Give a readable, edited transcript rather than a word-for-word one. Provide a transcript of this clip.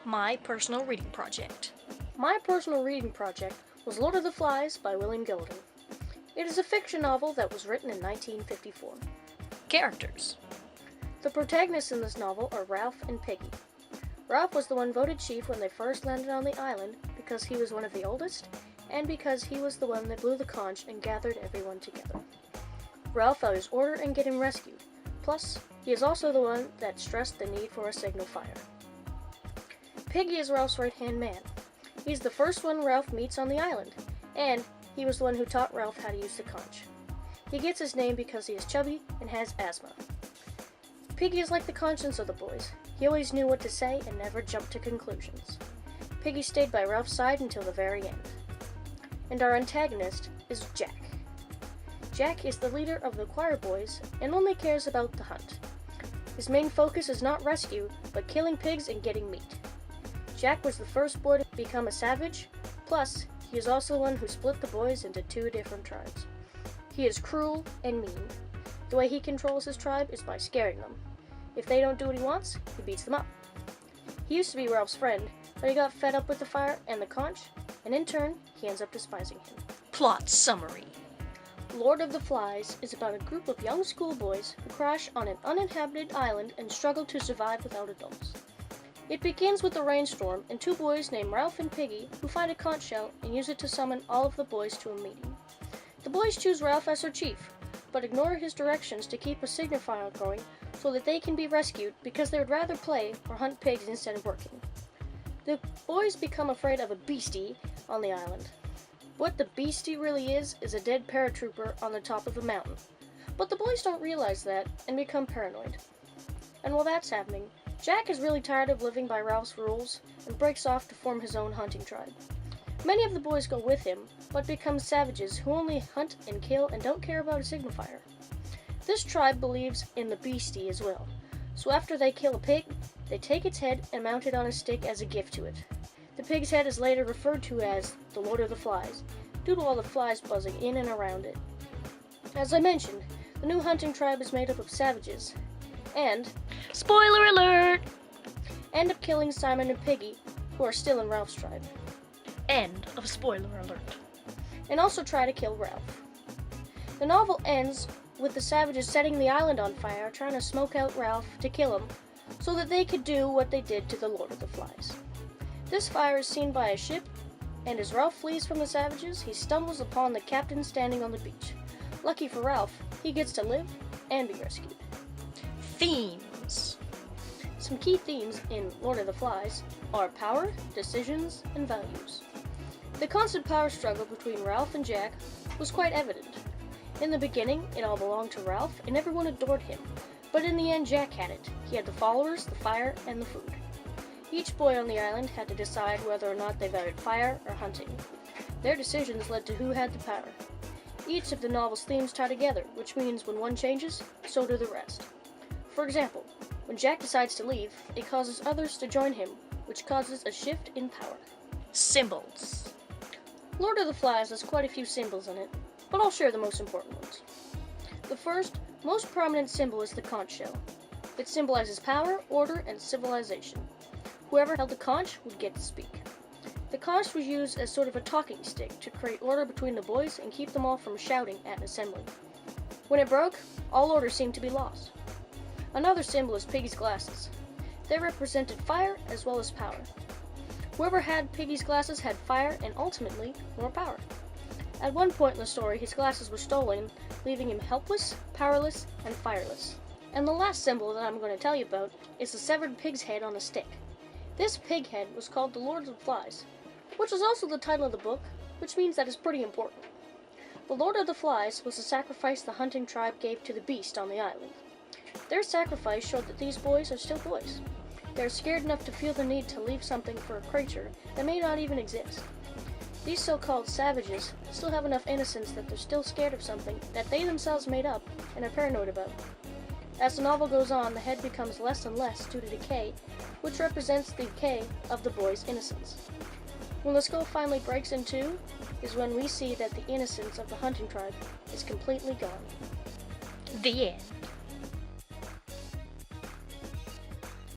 My personal reading project. My personal reading project was Lord of the Flies by William Gilden. It is a fiction novel that was written in 1954. Characters. The protagonists in this novel are Ralph and Piggy. Ralph was the one voted chief when they first landed on the island because he was one of the oldest and because he was the one that blew the conch and gathered everyone together. Ralph values order and getting rescued. Plus, he is also the one that stressed the need for a signal fire. Piggy is Ralph's right-hand man. He's the first one Ralph meets on the island, and he was the one who taught Ralph how to use the conch. He gets his name because he is chubby and has asthma. Piggy is like the conscience of the boys. He always knew what to say and never jumped to conclusions. Piggy stayed by Ralph's side until the very end. And our antagonist is Jack. Jack is the leader of the choir boys and only cares about the hunt. His main focus is not rescue, but killing pigs and getting meat. Jack was the first boy to become a savage, plus he is also the one who split the boys into two different tribes. He is cruel and mean. The way he controls his tribe is by scaring them. If they don't do what he wants, he beats them up. He used to be Ralph's friend, but he got fed up with the fire and the conch, and in turn, he ends up despising him. Plot summary. Lord of the Flies is about a group of young schoolboys who crash on an uninhabited island and struggle to survive without adults. It begins with a rainstorm and two boys named Ralph and Piggy who find a conch shell and use it to summon all of the boys to a meeting. The boys choose Ralph as their chief, but ignore his directions to keep a signal fire going so that they can be rescued because they would rather play or hunt pigs instead of working. The boys become afraid of a beastie on the island. What the beastie really is a dead paratrooper on the top of a mountain. But the boys don't realize that and become paranoid. And while that's happening, Jack is really tired of living by Ralph's rules and breaks off to form his own hunting tribe. Many of the boys go with him, but become savages who only hunt and kill and don't care about a signal fire. This tribe believes in the beastie as well, so after they kill a pig, they take its head and mount it on a stick as a gift to it. The pig's head is later referred to as the Lord of the Flies, due to all the flies buzzing in and around it. As I mentioned, the new hunting tribe is made up of savages, and Spoiler alert! end up killing Simon and Piggy, who are still in Ralph's tribe, End of spoiler alert. and also try to kill Ralph. The novel ends with the savages setting the island on fire, trying to smoke out Ralph to kill him, so that they could do what they did to the Lord of the Flies. This fire is seen by a ship, and as Ralph flees from the savages, he stumbles upon the captain standing on the beach. Lucky for Ralph, he gets to live and be rescued. Themes. Some key themes in Lord of the Flies are power, decisions, and values. The constant power struggle between Ralph and Jack was quite evident. In the beginning, it all belonged to Ralph, and everyone adored him, but in the end, Jack had it. He had the followers, the fire, and the food. Each boy on the island had to decide whether or not they valued fire or hunting. Their decisions led to who had the power. Each of the novel's themes tie together, which means when one changes, so do the rest. For example, when Jack decides to leave, it causes others to join him, which causes a shift in power. Symbols. Lord of the Flies has quite a few symbols in it, but I'll share the most important ones. The first, most prominent symbol is the conch shell. It symbolizes power, order, and civilization. Whoever held the conch would get to speak. The conch was used as sort of a talking stick to create order between the boys and keep them all from shouting at an assembly. When it broke, all order seemed to be lost. Another symbol is Piggy's glasses. They represented fire as well as power. Whoever had Piggy's glasses had fire and ultimately more power. At one point in the story, his glasses were stolen, leaving him helpless, powerless, and fireless. And the last symbol that I'm going to tell you about is the severed pig's head on a stick. This pig head was called the Lord of the Flies, which is also the title of the book, which means that it's pretty important. The Lord of the Flies was the sacrifice the hunting tribe gave to the beast on the island. Their sacrifice showed that these boys are still boys. They are scared enough to feel the need to leave something for a creature that may not even exist. These so-called savages still have enough innocence that they're still scared of something that they themselves made up and are paranoid about. As the novel goes on, the head becomes less and less due to decay, which represents the decay of the boy's innocence. When the skull finally breaks in two, is when we see that the innocence of the hunting tribe is completely gone. The end.